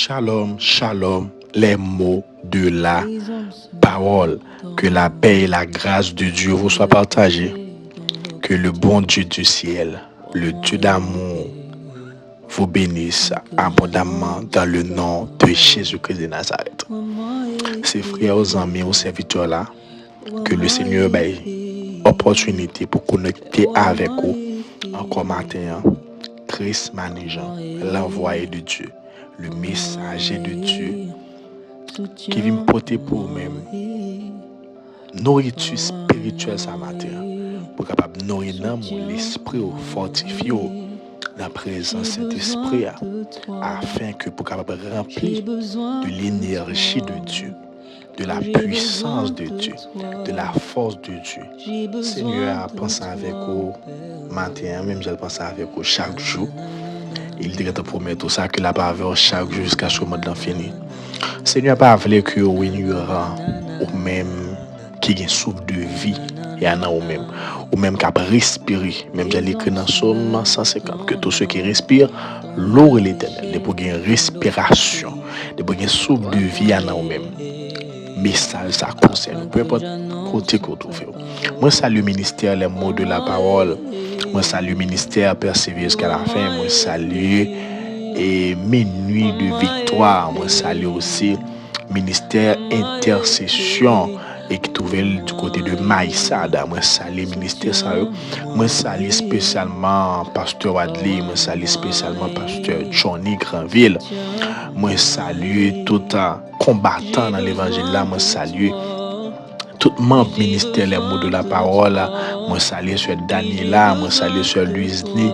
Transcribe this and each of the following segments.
Shalom, shalom, les mots de la parole. Que la paix et la grâce de Dieu vous soient partagées. Que le bon Dieu du ciel, le Dieu d'amour, vous bénisse abondamment dans le nom de Jésus-Christ de Nazareth. Ces frères, amis, aux serviteurs là, que le Seigneur ait opportunité pour connecter avec vous encore matin. Christ Manigeant, l'envoyé de Dieu, le messager de Dieu, qui vient porter pour vous-même nourriture spirituelle ce matin, pour capable nourrir l'esprit, fortifier la présence de Saint-Esprit, afin que pour capable remplir de l'énergie de Dieu, de la puissance de Dieu, de la force de Dieu. Seigneur a pensé avec vous matin, même je pense avec vous chaque jour. Il dit te promettre tout ça que la parole chaque jour jusqu'à ce moment fini. Seigneur pas voulu que vous ignorant ou même qui a souffle de vie et ou même qui a respiré, même j'ai écrit dans Somme 150 que tous ceux qui respirent louent l'Éternel, de pour une respiration, de pour un souffle de vie à nous-mêmes. Message ça concerne peu importe côté qu'on trouve. Moi salue le ministère les mots de la parole. Moi salue le ministère persévérer jusqu'à la fin. Moi salue et minuit de victoire. Moi salue aussi ministère intercession et qui trouvait du côté de Maïsada. Moi salue ministère ça. Moi salue spécialement pasteur Wadley. Moi salue spécialement pasteur Johnny Granville. Moi salue tout combattant dans l'évangile là. Moi salue tout membre ministère les mots de la parole. Moi salue sur Daniela, moi salue sur Louisni,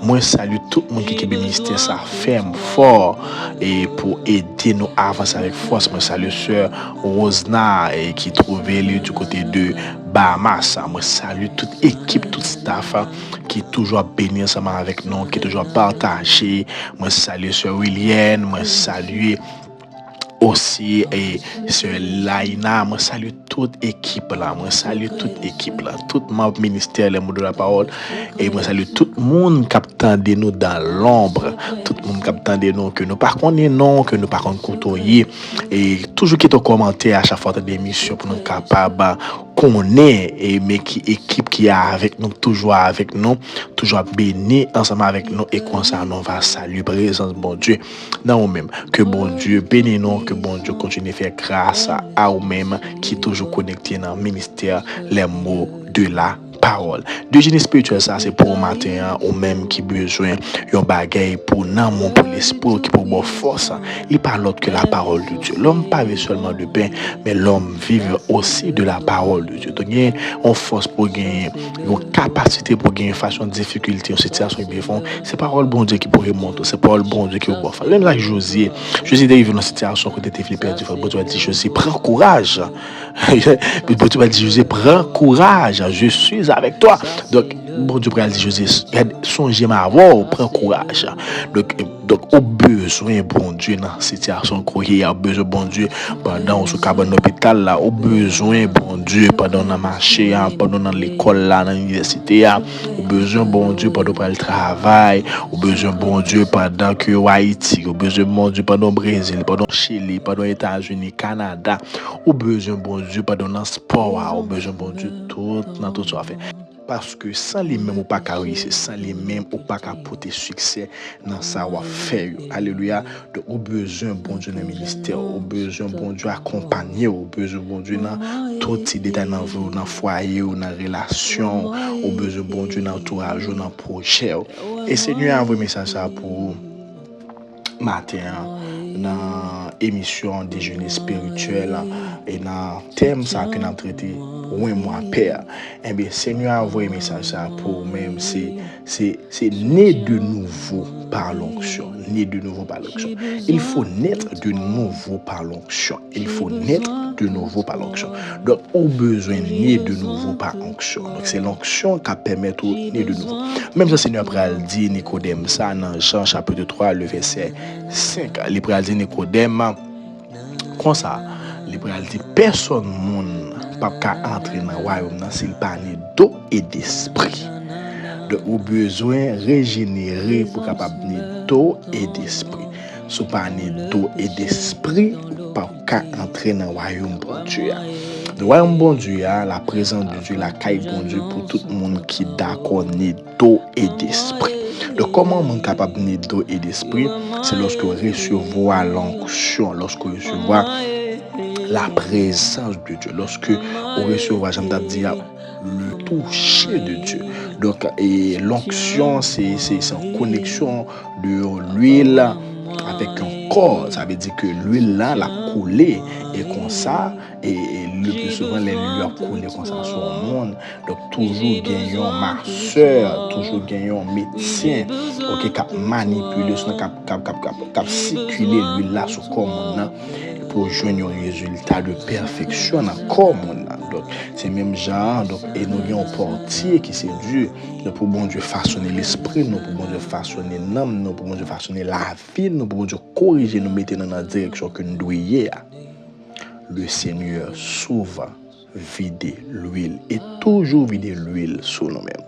moi salue tout le monde qui est ministère ça ferme fort et pour aider nous à avancer avec force. Moi salue sur Rosna et qui trouvait lui du côté de Bahamas. Moi salue toute équipe, tout staff qui est toujours béni ensemble avec nous, qui est toujours partagé. Moi salue sur William, moi salue aussi et sur Laina, moi salue toute équipe là, moi salue toute équipe là, tout mon ministère les mots de la parole et moi salue tout le monde qui attend de nous dans l'ombre, tout le monde qui attend de nous que nous pas connaissons non, que nous pas côtoyer et toujours qui te commenter à chaque fois de l'émission pour nous capable connaître et mais qui équipe qui est avec nous toujours béni ensemble avec nous et comme ça nous va saluer présence bon Dieu dans nous-mêmes, que bon Dieu bénisse nous, que bon Dieu continue à faire grâce à nous-mêmes qui toujours connecté dans le ministère les mots de la parole. De génie spirituel ça c'est pour matin ou même qui besoin un bagaille pour l'amour pour l'esprit qui pour bonne force. Il parle autre que la parole de Dieu. L'homme pas seulement de pain mais l'homme vive aussi de la parole de Dieu. Donc on force pour gagner une capacité pour gagner façon de difficulté en situation qui font. C'est parole bon Dieu qui pourrait monter, c'est parole bon Dieu qui va faire. Même là Josué arrive dans une situation où était perdu. Bon Dieu dit Josué prends courage. Bon Dieu dit Josué prends courage. Je suis avec toi. Donc, bon Dieu, dit José, songez ma voix, prends courage. Donc, au besoin, bon Dieu, dans cette situation, il y a besoin, bon Dieu, pendant ce cabane d'hôpital, là, au besoin, bon Dieu, pendant le marché, pendant l'école, là, dans l'université, au besoin, bon Dieu, pendant le travail, au besoin, bon Dieu, pendant que Haïti, au besoin, bon Dieu, pendant le Brésil, pendant le Chili, pendant les États-Unis, Canada, au besoin, bon Dieu, pendant le sport, au besoin, bon Dieu, tout, dans tout ça fait. Parce que sans les mêmes ou pas qu'à réussir, sans les mêmes ou pas qu'à porter succès dans ça ou faire. Alléluia. Donc, au besoin bon Dieu dans le ministère, au besoin bon Dieu accompagner, au besoin bon Dieu dans tout petit détail dans le foyer ou dans la relation, au besoin bon Dieu dans l'entourage ou dans le projet. Et Seigneur a envoyé message ça pour matin dans émission déjeuner spirituel et dans thème ça que nous traité oui moi père et bien Seigneur a envoyé message ça pour même c'est né de nouveau par l'onction, né de nouveau par l'onction. Il faut naître de nouveau par l'onction. Il faut naître de nouveau par l'onction. Donc au besoin né de nouveau par l'onction. Donc c'est l'onction qui permet de naître de nouveau. Même ça Seigneur a dit Nicodème ça dans Jean chapitre 3 le verset 5. Il a dit Nicodème comme ça, il a dit personne monde pas qu'à entrer dans le royaume s'il pas né d'eau et d'esprit. Donc au besoin régénérer pour capable d'eau et d'esprit. sous pas né d'eau et d'esprit, pas qu'à entrer dans le royaume bon Dieu. Le royaume bon Dieu, la présence de Dieu, la caille bon Dieu pour tout le monde qui est d'accord né d'eau et d'esprit. Donc, comment on est capable de naître d'eau et d'esprit? C'est lorsque on recevoir l'onction, lorsque on recevoir la présence de Dieu, lorsque on recevoir, j'aime dire, le toucher de Dieu. Donc, et l'onction, c'est en connexion de l'huile avec un corps. Ça veut dire que l'huile là, l'a coulé et comme ça, et le plus souvent, l'huile a coulé comme ça sur le monde. Donc, toujours gagnant marcheur, toujours gagnant médecin, ok, qui a manipulé, qui a circulé l'huile là sur le corps pour joindre un résultat de perfection dans le corps. Donc, c'est même genre, donc, et nous avons un portier qui c'est Dieu. Nous pour bon Dieu façonner l'esprit, nous pour bon Dieu façonner l'âme, nous pour bon Dieu façonner la vie, nous pour bon Dieu corriger, nous mettre dans la direction que nous devons y aller. Le Seigneur souvent vider l'huile et toujours vider l'huile sur nous-mêmes.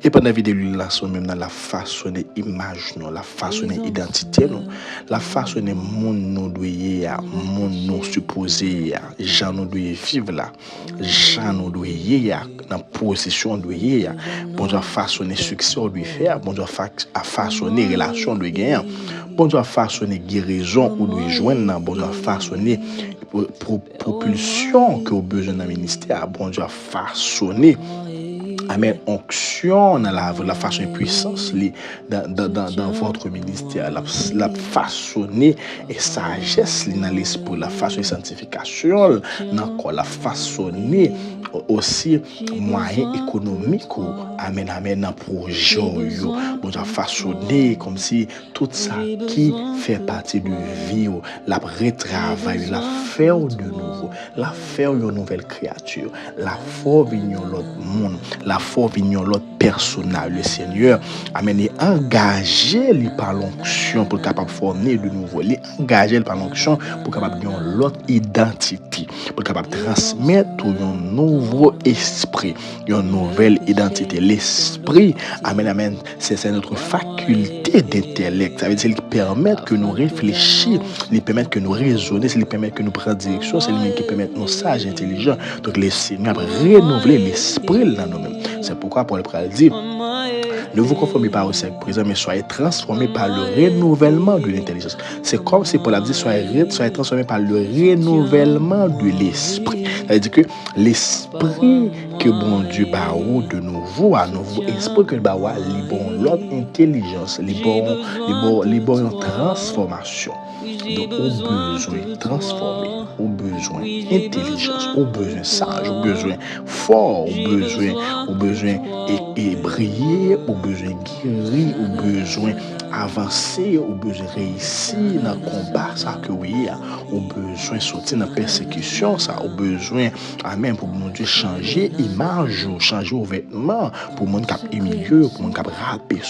Et pendant vider l'huile là sur nous-mêmes, la façonner image nous, la façonner identité nous, la façonner monde nous doit monde nous supposé gens nous doit vivre là, gens nous doit dans position doit bon Dieu façonner succès doit faire, bon Dieu façonner relation doit gagner, bon Dieu façonner guérison ou doit joindre, bon Dieu façonner propulsion que au besoin d'un ministère, bon Dieu a façonné. Amen, onction dans la façon et puissance dans votre ministère, la façonner et sagesse dans l'esprit, la façon et sanctification, dans la façonner aussi moyens économiques, amen, dans projet, bon Dieu façonner comme si tout ça qui fait partie de vie, la retravailler, la faire de nouveau, la faire une nouvelle créature, la faire venir l'autre monde, la faire venir l'autre personnage, le Seigneur, amen, et engager les par l'onction pour capable former de nouveau, les engager par l'onction pour capable donner l'autre identité, pour capable transmettre un nouveau esprit, une nouvelle identité. L'esprit, amen, c'est notre faculté d'intellect. Ça veut dire qu'il permet que nous réfléchissions, il permet que nous raisonnions, il permet que nous prenions direction, c'est lui qui permet nous sages, intelligents. Donc, le Seigneur a renouvelé l'esprit dans nous-mêmes. C'est pourquoi Paul dit, ne vous conformez pas au siècle présent, mais soyez transformés par le renouvellement de l'intelligence. C'est comme si Paul a dit, soyez transformés par le renouvellement de l'esprit. Ça veut dire que l'esprit que bon Dieu baou de nouveau, à nouveau esprit que baou li bon l'autre intelligence, li bon une transformation. Donc, au besoin transformer, au besoin intelligence, au besoin sage, au besoin fort, au besoin et briller, au besoin guérir, au besoin avancer, au besoin réussir dans le combat, ça que oui, au besoin sortir dans la persécution, ça, au besoin, amen, pour mon Dieu changer image, changer aux vêtements, pour mon cap milieu, pour mon cap rapper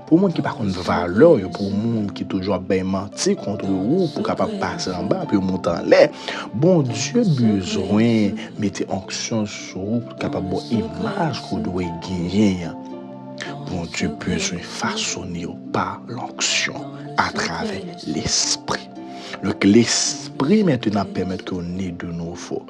pour mon qui pas contre valeur, pour mon qui toujours bien menti contre vous, pour capable passer en bas, puis monter en l'air. Bon Dieu besoin mettre onction sur vous, pour capable image qu'on doit gagner. Bon Dieu besoin façonner par l'onction à travers l'esprit. Donc l'esprit maintenant permet qu'on ait de nouveau.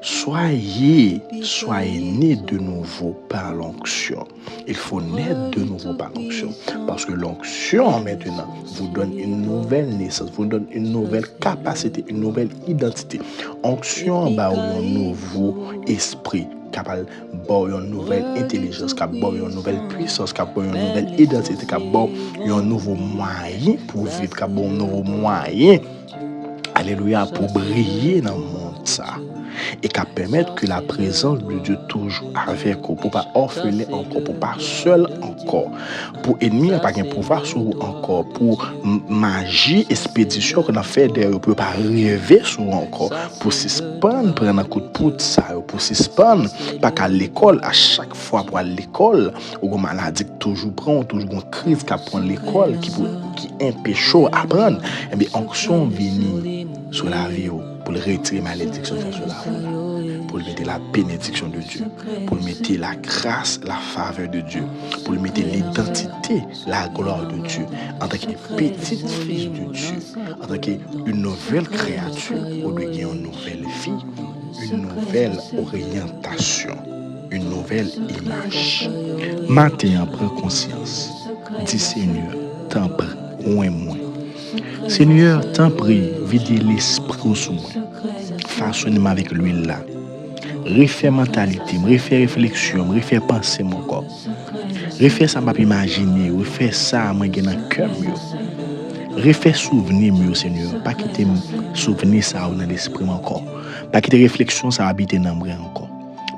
Soyez nés de nouveau par l'onction. Il faut naître de nouveau par l'onction. Parce que l'onction maintenant vous donne une nouvelle naissance, vous donne une nouvelle capacité, une nouvelle identité. Onction bah un nouveau esprit, capable une nouvelle intelligence, capable une nouvelle puissance, capable une nouvelle identité, capable un nouveau moyen pour vivre, capable un nouveau moyen, alléluia, pour briller dans le monde ça. Et qui permettre que la présence de Dieu toujours avec vous, pour pas orphelin encore, pour pas seul encore, pour ennemi pas un pouvoir sur vous encore, pour magie, expédition qu'on a fait derrière, pour pas rêver sur vous encore, pour suspendre, prendre un coup de poutre ça, pour suspendre, pas qu'à l'école, à chaque fois pour aller à l'école, ou une maladie toujours prend, toujours une crise qui prend l'école, qui empêche d'apprendre, et bien, onction venir sur la vie, pour le retirer malédiction sur la vie, pour lui mettre la bénédiction de Dieu, pour lui mettre la grâce, la faveur de Dieu, pour lui mettre l'identité, la gloire de Dieu, en tant que petite fille de Dieu, en tant qu'une nouvelle créature, au lieu d'une nouvelle vie, une nouvelle orientation, une nouvelle image. Matin, prends conscience. Dis Seigneur, t'en prie, moins. Seigneur, t'en prie, vide l'esprit sous moi. Façonne-moi avec l'huile là. Refais mentalité, refais réflexion, refais penser mon corps. Refais ça, m'a imaginer, refais ça, moi, dans le cœur. Refais souvenir, Seigneur. Pas quitter souvenir ça dans l'esprit encore. Pas quitter réflexion ça habiter dans le encore.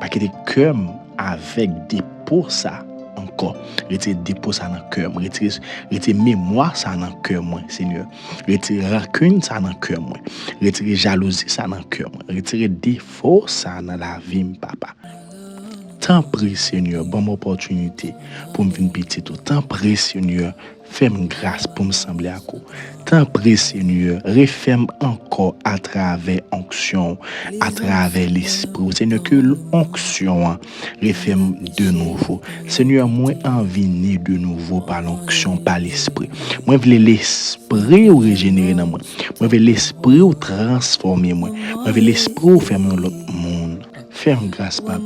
Pas quitter cœur avec dépôt ça encore. Retirer dépôt ça dans le cœur. Retirer mémoire ça dans le cœur, moi, Seigneur. Retirer rancune ça dans le cœur, moi. Retirer jalousie ça dans le cœur, moi. Retirer défaut ça dans la vie, papa. Tant prie, Seigneur, bonne opportunité pour me venir petit tout. Tant prie, Seigneur, fais-moi grâce pour me sembler à quoi. Tant prie, Seigneur, refais-moi encore à travers onction, à travers l'esprit. Seigneur, que l'onction refais-moi de nouveau. Seigneur, moi envie de nouveau par l'onction, par l'esprit. Moi, je veux l'esprit ou régénérer dans moi. Moi, je veux l'esprit ou transformer moi. Moi, je veux l'esprit ou faire l'autre monde. Fais-moi grâce, papa,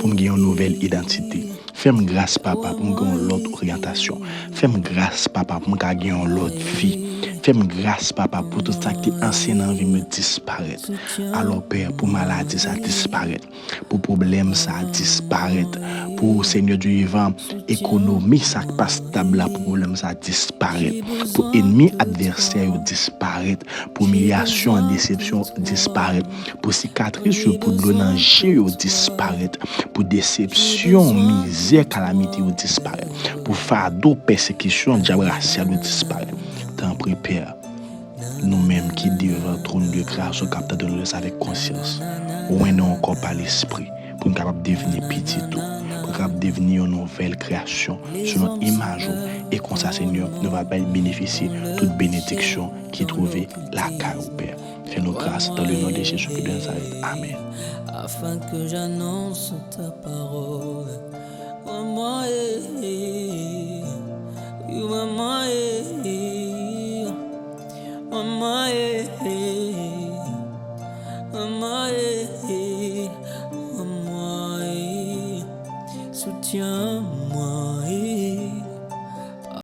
pour me gagner une nouvelle identité. Fais-moi grâce, papa, pour me gagner l'autre orientation. Fais-moi grâce, papa, pour me gagner l'autre vie. Fais-moi grâce, papa, pour tout ça qui est ancien envie me disparaître. Alors, Père, pour maladie, ça disparaître. Pour problème, ça disparaître. Pour Seigneur Dieu vivant, économie, ça pas stable, pour problème, ça disparaître. Pour ennemi, adversaire, disparaître. Pour humiliation, déception, disparaître. Pour cicatrice, pour danger, disparaître. Pour déception, misère, calamité, disparaître. Pour fardeau, persécution, diable racial, disparaître. T'en prie, Père, nous-mêmes qui devant le trône de grâce, sommes capables de nous avec conscience. Ou non encore par l'esprit, pour nous capables de devenir petit tout, pour nous capables de devenir une nouvelle création sur notre image. Et comme ça, Seigneur, nous va bénéficier de toute bénédiction qui trouve la carrière au Père. Fais-nous grâce dans le nom de Jésus de Nazareth. Amen. Afin que j'annonce ta parole, moi